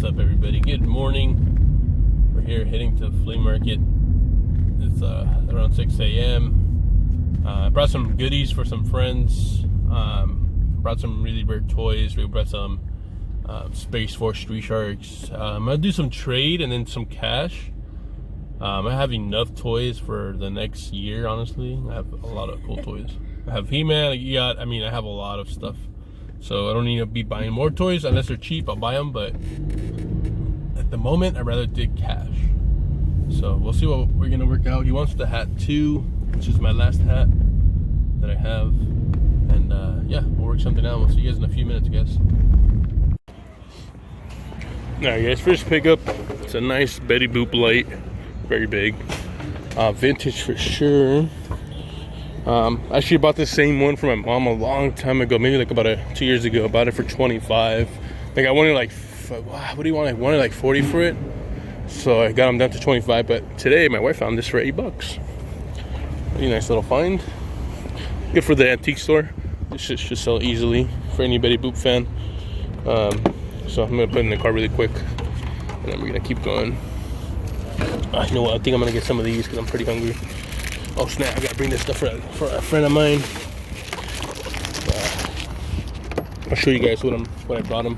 up, everybody? Good morning. We're here heading to the flea market. It's around 6 a.m. I brought some goodies for some friends. Brought some really weird toys. We brought some Space Force Street Sharks. I'm gonna do some trade and then some cash. I have enough toys for the next year, honestly. I have a lot of cool toys. I have He-Man, I have a lot of stuff. So I don't need to be buying more toys unless they're cheap. I'll buy them, but at the moment, I'd rather dig cash. So we'll see what we're gonna work out. He wants the hat too, which is my last hat that I have. And yeah, we'll work something out. We'll see you guys in a few minutes, guys. Alright guys, first pickup. It's a nice Betty Boop light. Very big. Vintage for sure. I actually bought the same one for my mom a long time ago, maybe like about 2 years ago. I bought it for 25. Like I wanted like, what do you want? I wanted like 40 for it. So I got them down to 25. But today my wife found this for $8. Pretty nice little find. Good for the antique store. This shit should sell easily for any Betty Boop fan. So I'm gonna put it in the car really quick, and then we're gonna keep going. You know what? I think I'm gonna get some of these because I'm pretty hungry. Oh snap! I gotta bring this stuff for a friend of mine. I'll show you guys what I brought him.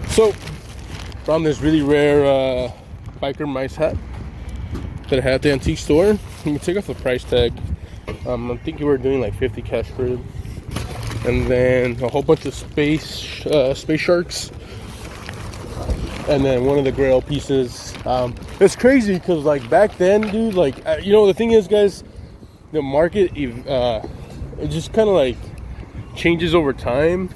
So found this really rare biker mice hat that I had at the antique store. You can take off the price tag. I think you were doing like 50 cash for it. And then a whole bunch of space sharks. And then one of the grail pieces. It's crazy because like back then, dude, like you know, the thing is, guys, the market it just kind of like changes over time.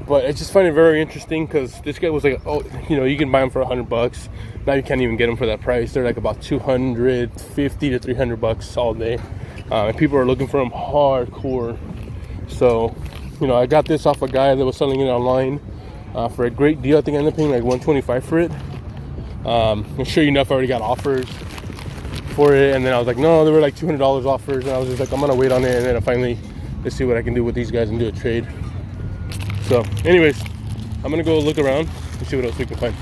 But I just find it very interesting because this guy was like, oh, you know, you can buy them for $100. Now you can't even get them for that price. They're like about 250 to $300 all day, and people are looking for them hardcore. So, you know, I got this off a guy that was selling it online. For a great deal. I think I ended up paying like $125 for it. I'm sure enough I already got offers for it, and then I was like, no, there were like $200 offers, and I was just like, I'm gonna wait on it, and then finally, let's see what I can do with these guys and do a trade. So, anyways, I'm gonna go look around and see what else we can find.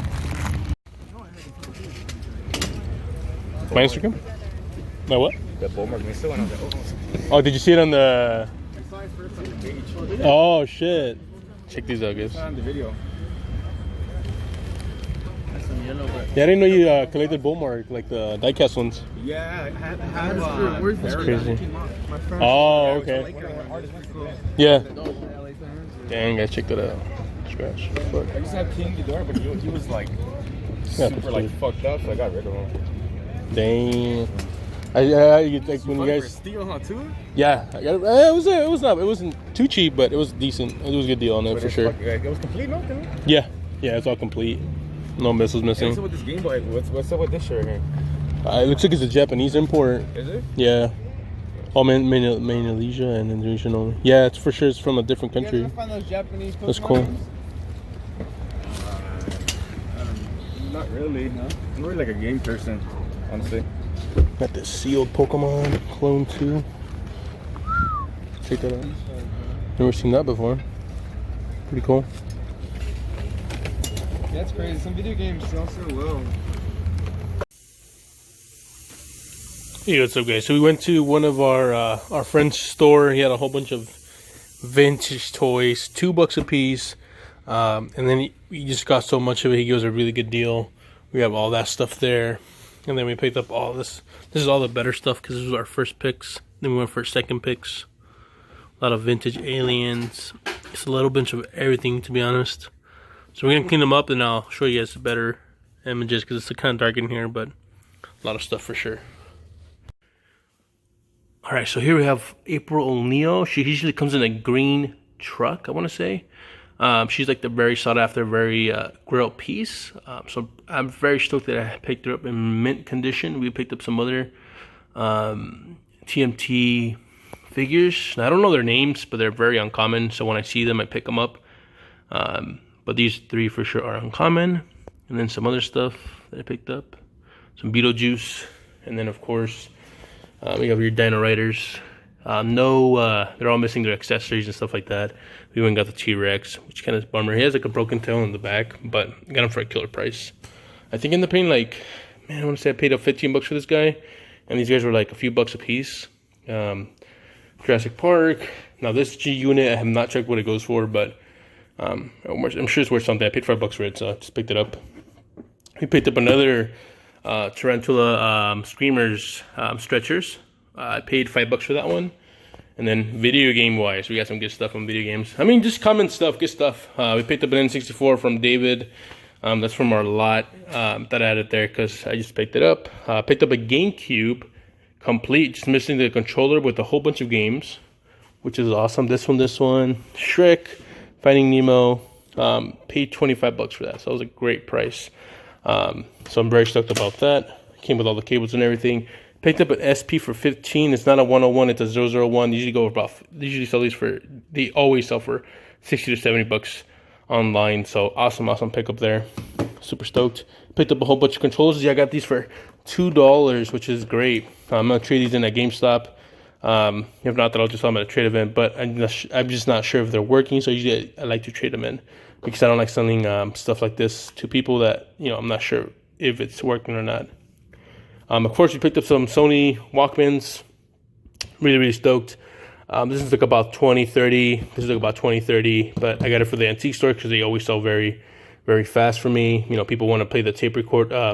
My Instagram? My what? The Bowmark Misto, and I was like, oh, did you see it on the? I saw it first on the page. Oh shit! Check these out, guys. On the video. Yeah, I didn't know you collected Bowmark, like the diecast ones. Yeah, I had That's crazy. Oh, okay. Yeah. Dang, guys, check that out. Scratch. I just had King Ghidorah, but he was like super like fucked up, so I got rid of him. Dang. Like when you guys steal, huh, too? Yeah, I got it. It wasn't too cheap, but it was decent. It was a good deal on it for sure. It was complete, no? Yeah, it's all complete. No missiles missing. What's up with this Game Boy? What's up with this shirt here? It looks like it's a Japanese import. Is it? Yeah. Oh, Malaysia and Indonesia only. Yeah, it's for sure. It's from a different country. You ever find those Japanese Pokemon? That's cool. Not really, huh? I'm really like a game person, honestly. Got this sealed Pokemon clone too. Check that out. Never seen that before. Pretty cool. That's crazy. Some video games sell so well. Hey, what's up, guys? So we went to one of our friend's store. He had a whole bunch of vintage toys, $2 a piece. And then he just got so much of it. He gives a really good deal. We have all that stuff there. And then we picked up all this. This is all the better stuff because this was our first picks. Then we went for second picks. A lot of vintage aliens. It's a little bunch of everything, to be honest. So we're going to clean them up, and I'll show you guys the better images because it's kind of dark in here, but a lot of stuff for sure. Alright, so here we have April O'Neil. She usually comes in a green truck, I want to say. She's like the very sought after, very grail piece. So I'm very stoked that I picked her up in mint condition. We picked up some other TMT figures. Now, I don't know their names, but they're very uncommon. So when I see them, I pick them up. But these three for sure are uncommon. And then some other stuff that I picked up. Some Beetlejuice. And then, of course, we have your Dino Riders. They're all missing their accessories and stuff like that. We even got the T-Rex, which kind of is a bummer. He has like a broken tail in the back, but I got him for a killer price. I think in the paying like, man, I want to say I paid up $15 for this guy, and these guys were like a few bucks a piece. Jurassic Park. Now this G unit, I have not checked what it goes for, but I'm sure it's worth something. I paid $5 for it, so I just picked it up. We picked up another Tarantula Screamers stretchers. I paid $5 for that one. And then video game wise, we got some good stuff on video games. I mean, just common stuff, good stuff. We picked up an N64 from David. That's from our lot that I added there because I just picked it up. Picked up a GameCube complete, just missing the controller with a whole bunch of games, which is awesome. This one, Shrek, Finding Nemo. Paid $25 for that, so that was a great price. So I'm very stoked about that. Came with all the cables and everything. Picked up an SP for $15. It's not a 101, it's a 001. They usually sell these they always sell for $60 to $70 online. So awesome pickup there. Super stoked. Picked up a whole bunch of controllers. Yeah, I got these for $2, which is great. I'm gonna trade these in at GameStop. If not, that I'll just sell them at a trade event. But I'm just not sure if they're working. So usually I like to trade them in because I don't like selling stuff like this to people that I'm not sure if it's working or not. Of course, we picked up some Sony Walkmans. Really stoked. This is like about $20-$30. This is like about $20-$30. But I got it for the antique store because they always sell very, very fast for me. People want to play the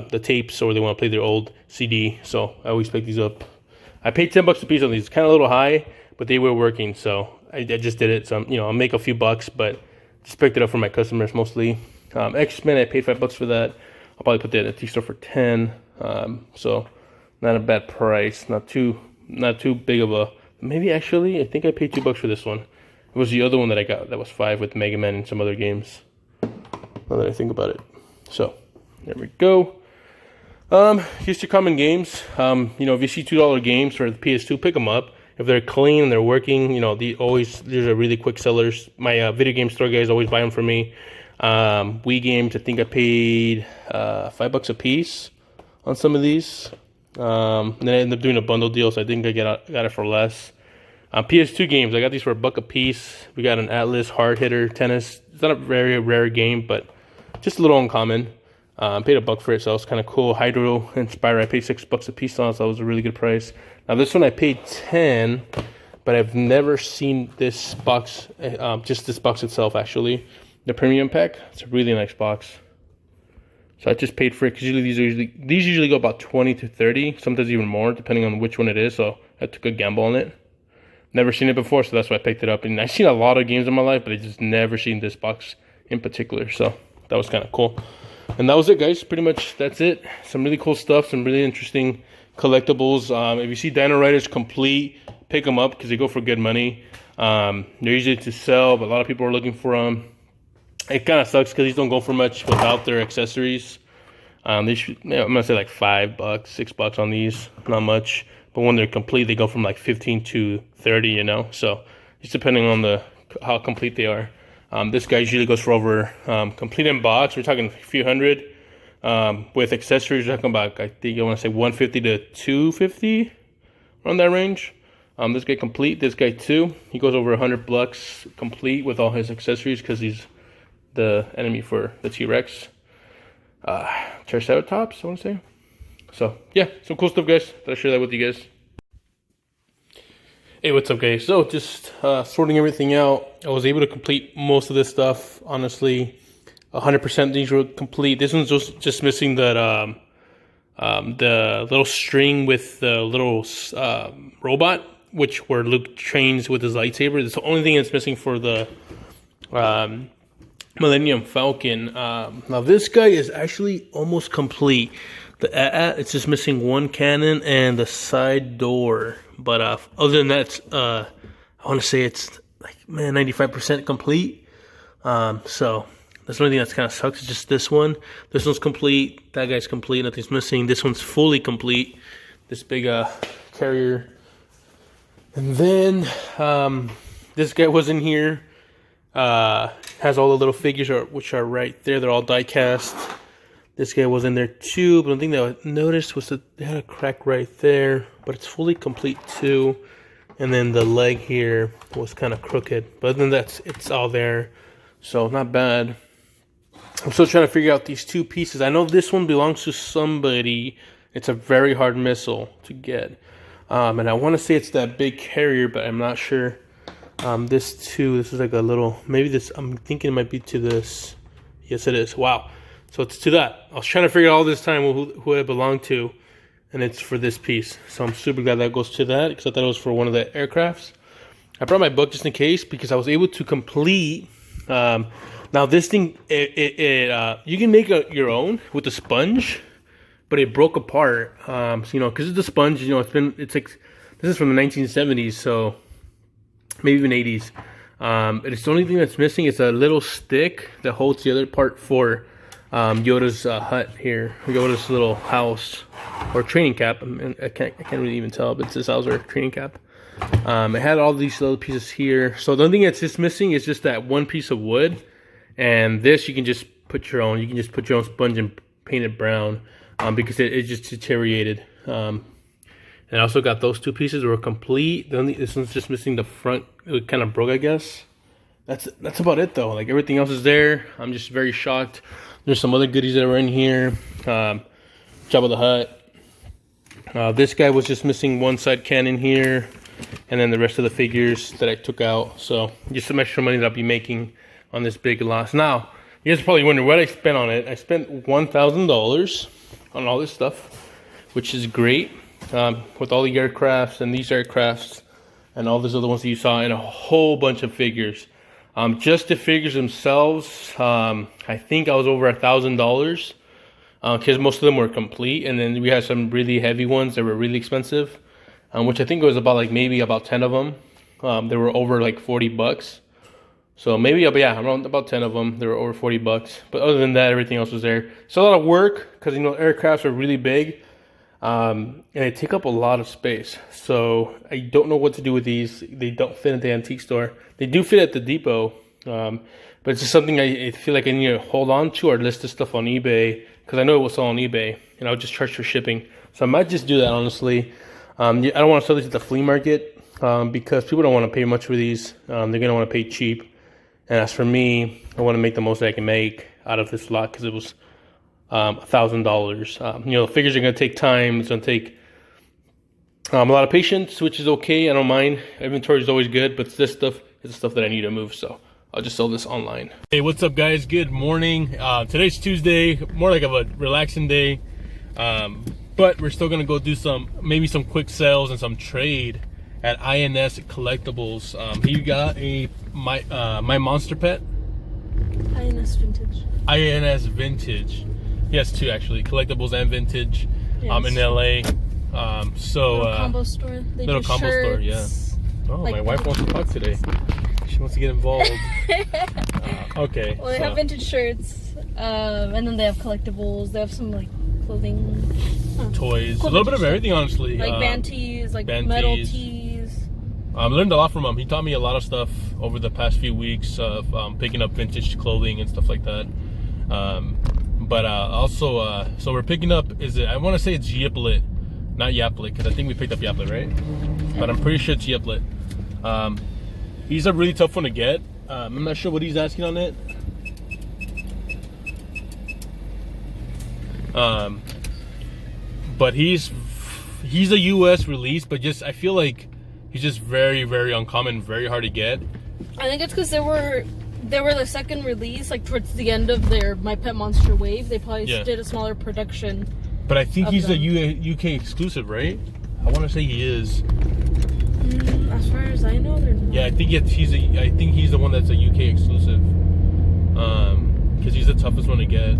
the tapes, or they want to play their old CD. So I always pick these up. I paid $10 a piece on these. It's kind of a little high, but they were working, so I just did it. So I'll make a few bucks, but just picked it up for my customers mostly. X-Men, I paid $5 for that. I'll probably put that at the store for $10. So not a bad price. Not too big of a. Maybe actually, I think I paid $2 for this one. It was the other one that I got that was $5 with Mega Man and some other games. Now that I think about it. So there we go. Here's your common games. If you see $2 games for the PS2, pick them up. If they're clean and they're working, these are really quick sellers. My video game store guys always buy them for me. Wii games, I think I paid $5 a piece on some of these. And then I ended up doing a bundle deal, so I think I got it for less. PS2 games, I got these for $1 a piece. We got an Atlas hard hitter tennis. It's not a very rare game, but just a little uncommon. Paid $1 for it, so it was kind of cool. Hydro and Spyro, I paid $6 a piece on, so that was a really good price. Now this one I paid $10, but I've never seen this box, just this box itself actually. The premium pack, it's a really nice box. So I just paid for it because usually these usually go about $20 to $30, sometimes even more depending on which one it is. So I took a gamble on it. Never seen it before, so that's why I picked it up. And I've seen a lot of games in my life, but I just never seen this box in particular. So that was kind of cool. And that was it, guys. Pretty much that's it. Some really cool stuff, some really interesting collectibles. If you see Dino Riders complete, pick them up because they go for good money. They're easy to sell, but a lot of people are looking for them. It kind of sucks because these don't go for much without their accessories. They should, I'm gonna say like $5, $6 on these, not much. But when they're complete, they go from like 15 to 30. So just depending on how complete they are. This guy usually goes for over complete in box. We're talking a few hundred. With accessories, we're talking about I want to say 150 to 250 around that range. This guy complete. This guy too. He goes over $100 complete with all his accessories because he's the enemy for the T-Rex. Triceratops, I want to say. So yeah, some cool stuff, guys. Thought I'd share that with you guys. Hey, what's up, guys? So just sorting everything out. I was able to complete most of this stuff. Honestly, 100% these were complete. This one's just missing that the little string with the little robot, where Luke trains with his lightsaber. It's the only thing that's missing for the Millennium Falcon. Now this guy is actually almost complete. It's just missing one cannon and the side door. But other than that, I want to say it's like 95% complete. So that's the only thing that's kind of sucks. It's just this one. This one's complete. That guy's complete. Nothing's missing. This one's fully complete. This big carrier. And then this guy was in here. Has all the little figures which are right there. They're all die cast. This guy was in there too, but the thing that I noticed was that they had a crack right there, but it's fully complete too. and then the leg here was kind of crooked. But then it's all there, so not bad. I'm still trying to figure out these two pieces. I know this one belongs to somebody. It's a very hard missile to get. And I want to say it's that big carrier, but I'm not sure. This is like a little, maybe this, I'm thinking it might be to this. Yes, it is. Wow. So it's to that. I was trying to figure out all this time who it belonged to, and it's for this piece. So I'm super glad that goes to that, because I thought it was for one of the aircrafts. I brought my book just in case, because I was able to complete. Now this thing, you can make your own with a sponge, but it broke apart. So, you know, because it's a sponge, you know, it's like, this is from the 1970s, so maybe even 80s. It's the only thing that's missing is a little stick that holds the other part for Yoda's hut here, Yoda's little house or training cap. I can't really even tell, but it's his house or training cap. It had all these little pieces here. So the only thing that's just missing is just that one piece of wood. And this, you can just put your own. You can just put your own sponge and paint it brown, because it just deteriorated. And I also got those two pieces that were complete. This one's just missing the front. It kind of broke, I guess. That's about it though. Like everything else is there. I'm just very shocked. There's some other goodies that were in here. Jabba the Hutt. This guy was just missing one side cannon here, and then the rest of the figures that I took out. So just some extra money that I'll be making on this big loss. Now, you guys are probably wondering what I spent on it. I spent $1,000 on all this stuff, which is great. With all the aircrafts and these aircrafts and all those other ones that you saw, and a whole bunch of figures. Just the figures themselves, I think I was over $1,000, because most of them were complete, and then we had some really heavy ones that were really expensive, which I think it was maybe about 10 of them. They were over like $40. So maybe, yeah, around about 10 of them. They were over $40. But other than that, everything else was there. It's a lot of work, because, you know, aircrafts are really big. And they take up a lot of space. So I don't know what to do with these. They don't fit at the antique store. They do fit at the depot. But it's just something I feel like I need to hold on to, or list this stuff on eBay, because I know it will sell on eBay, and I'll just charge for shipping. So I might just do that, honestly. I don't want to sell these at the flea market, because people don't want to pay much for these. They're going to want to pay cheap. And as for me, I want to make the most I can make out of this lot, because it was $1,000. You know, the figures are going to take time. It's going to take a lot of patience, which is okay. I don't mind. Inventory is always good, but this stuff is the stuff that I need to move. So I'll just sell this online. Hey, what's up, guys? Good morning. Today's Tuesday, more like of a relaxing day. But we're still going to go do maybe some quick sales and some trade at INS Collectibles. He got my monster pet. INS Vintage. INS Vintage. He has two, actually, collectibles and vintage. Yes. In LA. Little combo store. Little combo store, yeah. Oh, like, my wife wants to talk today. She wants to get involved. Okay. Well, they have vintage shirts, and then they have collectibles. They have some like clothing, toys, a little bit of everything, honestly. Like band tees, like metal tees. I learned a lot from him. He taught me a lot of stuff over the past few weeks of picking up vintage clothing and stuff like that. But also, so we're picking up, I want to say it's Yiplet, not Yaplet, because I think we picked up Yaplet, right? But I'm pretty sure it's Yiplet. He's a really tough one to get. I'm not sure what he's asking on it. But he's a US release, but just I feel like he's just very, very uncommon, very hard to get. I think it's because they were the second release, like towards the end of their My Pet Monster wave. They probably did a smaller production. But I think he's a UK exclusive, right? I want to say he is. As far as I know, they're not. Yeah, I think he's the one that's a UK exclusive. Because he's the toughest one to get.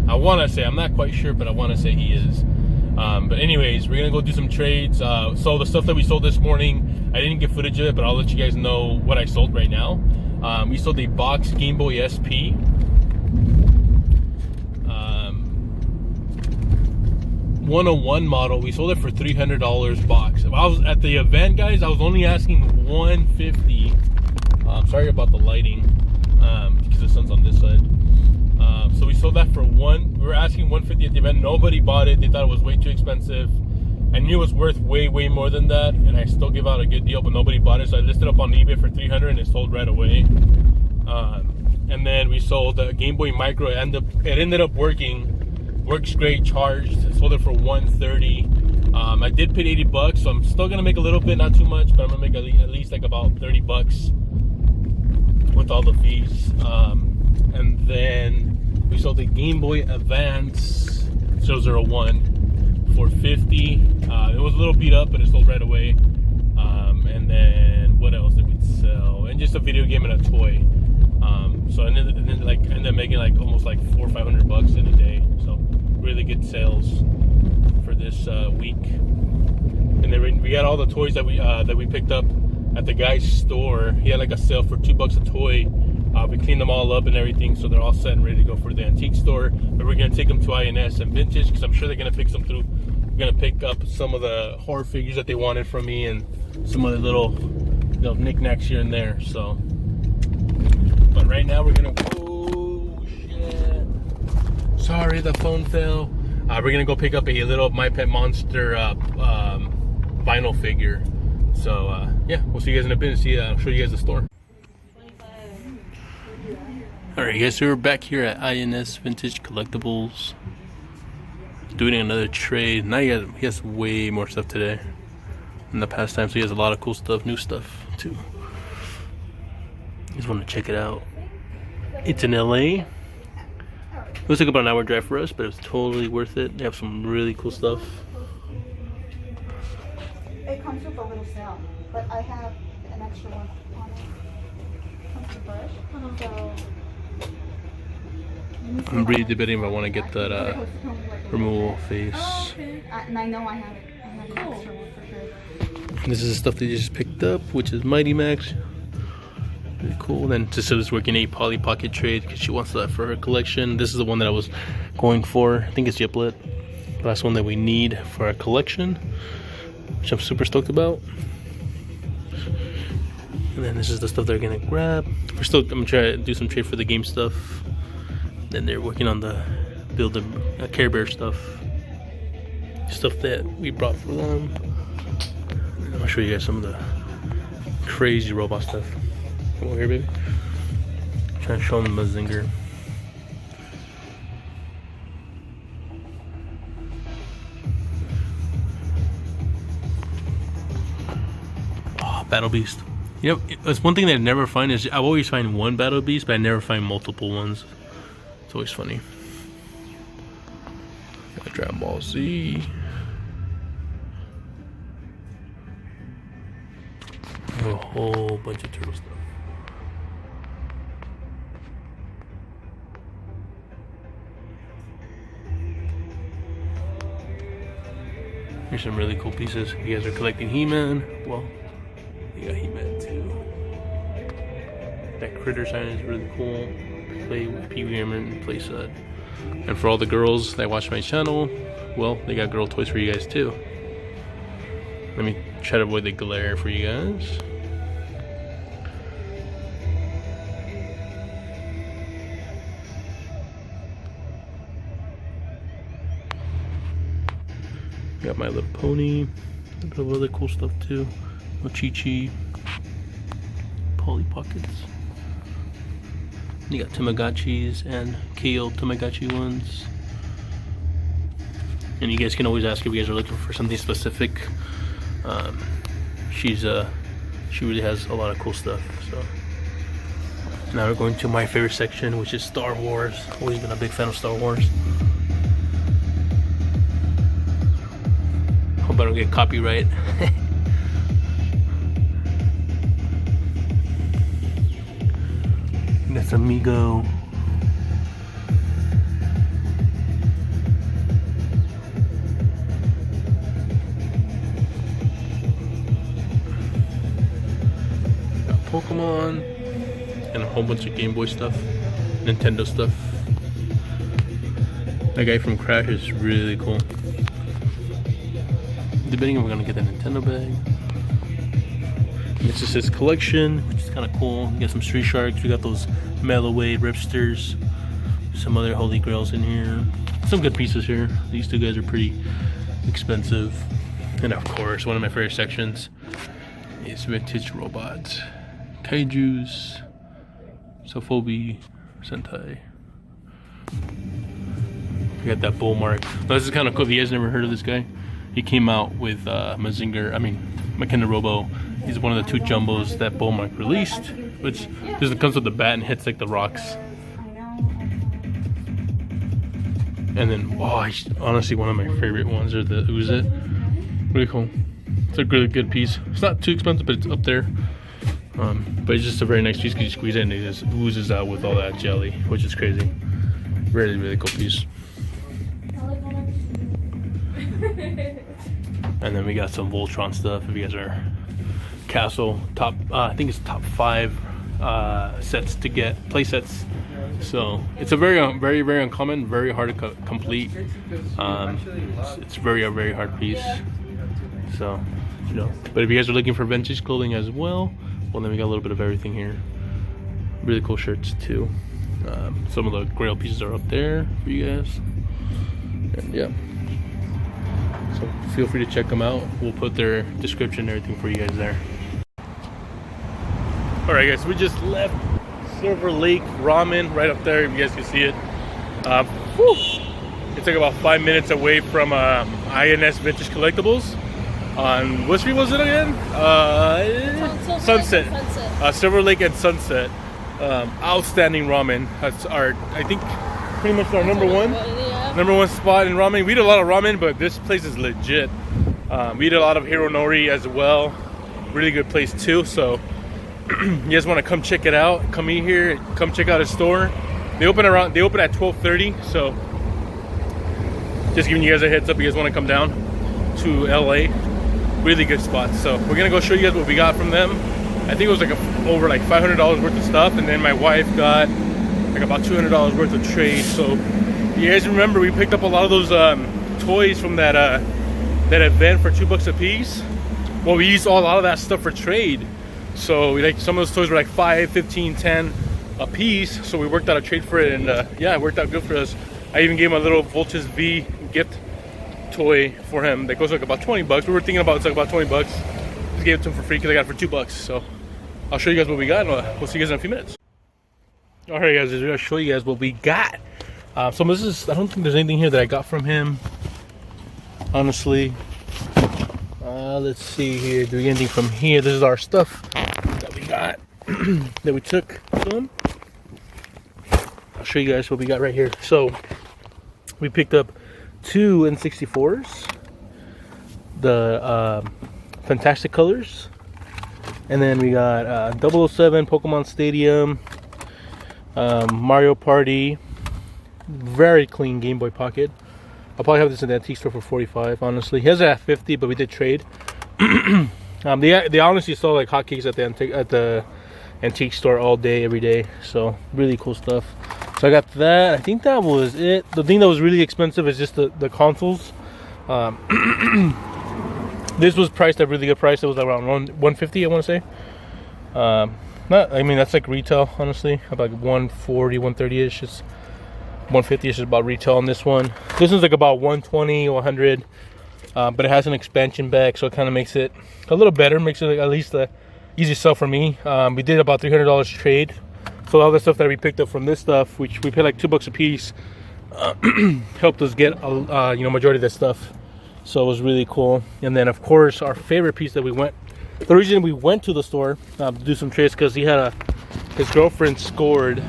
I want to say, I'm not quite sure, but I want to say he is. But anyways, we're gonna go do some trades. So the stuff that we sold this morning, I didn't get footage of it, but I'll let you guys know what I sold right now. We sold a box Game Boy SP. 101 model. We sold it for $300 box. If I was at the event, guys, I was only asking $150. Sorry about the lighting, because the sun's on this side. So we sold that for we were asking $150 at the event. Nobody bought it. They thought it was way too expensive. I knew it was worth way more than that, and I still give out a good deal, but nobody bought it, so I listed up on eBay for $300 and it sold right away. And then we sold the Game Boy Micro. It ended up working, works great, charged. Sold it for $130. I did pay $80, so I'm still gonna make a little bit, not too much, but I'm gonna make at least like about $30 with all the fees. And then we sold the Game Boy Advance 001 for $50. It was a little beat up, but it sold right away. And then what else did we sell? And just a video game and a toy. So and then like ended up making like almost like $400 or $500 in a day. So really good sales for this week. And then we got all the toys that we picked up at the guy's store. He had like a sale for $2 a toy. We cleaned them all up and everything, so they're all set and ready to go for the antique store. But we're gonna take them to INS and Vintage because I'm sure they're gonna pick some through. We're gonna pick up some of the horror figures that they wanted from me and some other little knickknacks here and there. So, but right now we're gonna. Oh shit! Sorry, the phone fell. We're gonna go pick up a little My Pet Monster vinyl figure. So yeah, we'll see you guys in a bit and I'll show you guys the store. Alright guys, so we're back here at INS Vintage Collectibles doing another trade. Now he has way more stuff today than the past time, so he has a lot of cool stuff, new stuff too. Just want to check it out. It's in LA. It was like about an hour drive for us, but it was totally worth it. They have some really cool stuff. It comes with a little cell, but I have an extra one on it. Comes with a brush. So I'm really debating if I want to get that removal face. Oh, okay. And I know I have it. I have an extra one for sure. This is the stuff they just picked up, which is Mighty Max. Really cool. Then Cecilia's working a Polly Pocket trade because she wants that for her collection. This is the one that I was going for. I think it's Yiplet. The last one that we need for our collection, which I'm super stoked about. And then this is the stuff they're gonna grab. I'm gonna try to do some trade for the game stuff. Then they're working on the build a Care Bear stuff that we brought for them. And I'll show you guys some of the crazy robot stuff. Come over here, baby. I'm trying to show them the Zinger. Oh, Battle Beast. You know, it's one thing that I never find is I always find one Battle Beast, but I never find multiple ones. It's always funny. Got Dragon Ball Z. A whole bunch of turtle stuff. Here's some really cool pieces. If you guys are collecting He-Man, well, you got He-Man too. That critter sign is really cool. Play with Pee Wee Herman playset. And for all the girls that watch my channel, well, they got girl toys for you guys too. Let me try to avoid the glare for you guys. Got My Little Pony. A bit of other cool stuff too. Chi-Chi. Polly Pockets. You got Tamagotchis and Kale Tamagotchi ones. And you guys can always ask if you guys are looking for something specific. She really has a lot of cool stuff. So now we're going to my favorite section, which is Star Wars. Always been a big fan of Star Wars. Hope I don't get copyright. That's Amigo. Got Pokemon and a whole bunch of Game Boy stuff, Nintendo stuff. That guy from Crash is really cool. Debating if we're gonna get the Nintendo bag. This is his collection, which is kind of cool. We got some Street Sharks, we got those Melloway Ripsters, some other Holy Grails in here. Some good pieces here. These two guys are pretty expensive. And of course, one of my favorite sections is vintage robots. Kaijus, Sophobi, Sentai. We got that bull mark. Now, this is kind of cool. If you guys never heard of this guy, he came out with McKenna Robo. He's one of the 2 jumbos that bull mark released, which just comes with the bat and hits like the rocks. And then, honestly, one of my favorite ones are the Ooze It. Really cool. It's a really good piece. It's not too expensive, but it's up there. But it's just a very nice piece because you squeeze it and it just oozes out with all that jelly, which is crazy. Really, really cool piece. And then we got some Voltron stuff. If you guys are Castle top, I think it's top 5 sets to get, play sets. So it's a very uncommon, very hard to complete. It's very hard piece. So, you know, but if you guys are looking for vintage clothing as well, then we got a little bit of everything here. Really cool shirts too. Some of the grail pieces are up there for you guys. And yeah, so feel free to check them out. We'll put their description and everything for you guys there. All right, guys, we just left Silver Lake Ramen right up there. If you guys can see it. It's like about 5 minutes away from INS Vintage Collectibles. On what street was it again? Sunset. Silver Lake and Sunset. Outstanding ramen. That's our, I think, pretty much our number one spot in ramen. We eat a lot of ramen, but this place is legit. We eat a lot of Hironori as well. Really good place too. So you guys want to come check it out? Come eat here. Come check out his store. They open at 12:30. So just giving you guys a heads up. You guys want to come down to LA? Really good spot. So we're gonna go show you guys what we got from them. I think it was like over like $500 worth of stuff, and then my wife got like about $200 worth of trade. So you guys remember we picked up a lot of those toys from that event for $2 a piece. Well, we used a lot of that stuff for trade. So like some of those toys were like 5, 15, 10 a piece. So we worked out a trade for it, and yeah, it worked out good for us. I even gave him a little Voltus V gift toy for him that goes like about 20 bucks. We were thinking about it's like about 20 bucks. Just gave it to him for free because I got it for $2. So I'll show you guys what we got, and we'll see you guys in a few minutes. All right, guys, I'm gonna show you guys what we got. So this is, I don't think there's anything here that I got from him, honestly. Let's see here. Do we get anything from here? This is our stuff that we got that we took to him. I'll show you guys what we got right here. So we picked up 2 N64s, the Fantastic Colors, and then we got 007 Pokemon Stadium, Mario Party, very clean Game Boy Pocket. I'll probably have this in the antique store for $45, honestly. He has it at $50, but we did trade. They honestly sold like hotcakes at the antique store all day, every day. So really cool stuff. So I got that. I think that was it. The thing that was really expensive is just the consoles. This was priced at a really good price. It was around $150, I want to say. I mean, that's like retail, honestly. About like $140, $130-ish. It's $150 is about retail on this one. This one's like about $120 or $100, but it has an expansion back, so it kind of makes it a little better. Makes it like at least a easy sell for me. We did about $300 trade. So all the stuff that we picked up from this stuff, which we paid like $2 a piece, helped us get majority of this stuff. So it was really cool. And then of course our favorite piece that the reason we went to the store to do some trades, because he had his girlfriend scored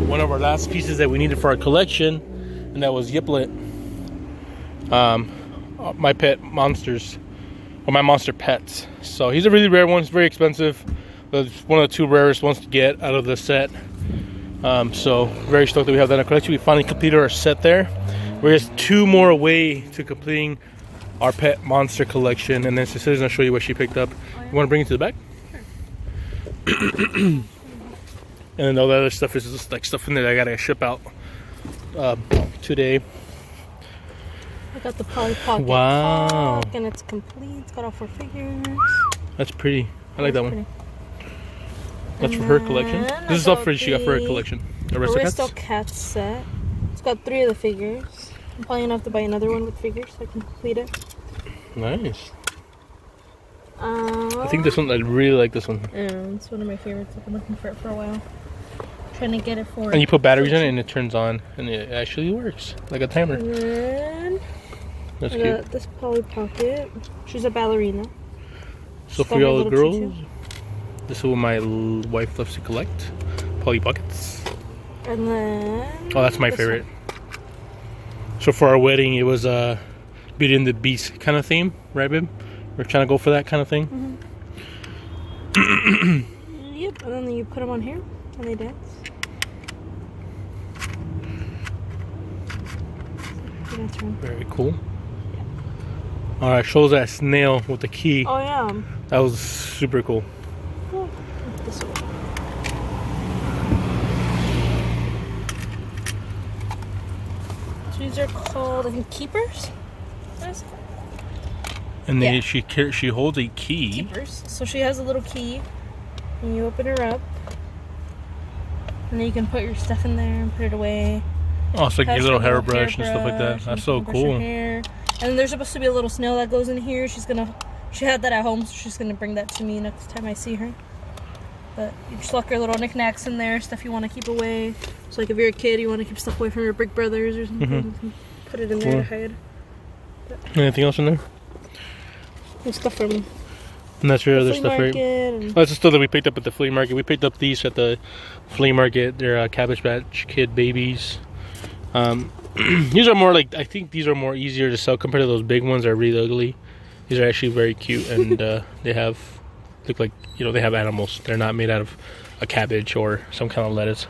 one of our last pieces that we needed for our collection, and that was Yiplet, my pet monsters, or my monster pets. So he's a really rare one. It's very expensive. It's one of the 2 rarest ones to get out of the set. So very stoked that we have that in our collection. We finally completed our set there. We're just 2 more away to completing our pet monster collection, and then Cecilia's gonna show you what she picked up. You want to bring it to the back? Sure. And then all the other stuff is just like stuff in there that I gotta ship out today. I got the Polly Pocket. Wow. Clock, and it's complete. It's got all 4 figures. That's pretty. I like that one. That's for her collection. This is all for she got for her collection. Aristocats set. It's got 3 of the figures. I'm probably gonna have to buy another one with figures so I can complete it. Nice. I think this one, I really like this one. Yeah, it's one of my favorites. I've been looking for it for a while. Trying to get it for. And you put batteries in it and it turns on and it actually works like a timer. And then That's I cute. got this Polly Pocket. She's a ballerina. So She's for got my y'all little girls, tutu. this is what my wife loves to collect. Polly Pockets. And then. Oh, that's my this favorite. So for our wedding, it was Beauty and the Beast kind of theme, right, babe? We're trying to go for that kind of thing. one. Yep, and then you put them on here and they dance. Very cool. All right, shows that snail with the key. Oh yeah. That was super cool. Oh, this one. So these are called, I think, keepers. And then Yeah. she holds a key. Keepers. So she has a little key, and you open her up, and then you can put your stuff in there and put it away. Oh, it's like Has your little her hairbrush and stuff like that. hairbrush, That's and so you can brush her cool. hair. And then there's supposed to be a little snail that goes in here. She had that at home, so she's gonna bring that to me next time I see her. But you just lock your little knickknacks in there, stuff you want to keep away. So like if you're a kid, you want to keep stuff away from your big brothers or something, you can put it in there to hide. Anything else in there? And stuff from And that's your the other flea stuff, right? market. And That's the stuff that we picked up at the flea market. We picked up these at the flea market. They're Cabbage Patch Kid babies. These are more like, I think these are more easier to sell compared to those big ones that are really ugly. These are actually very cute, and they look like, you know, they have animals. They're not made out of a cabbage or some kind of lettuce.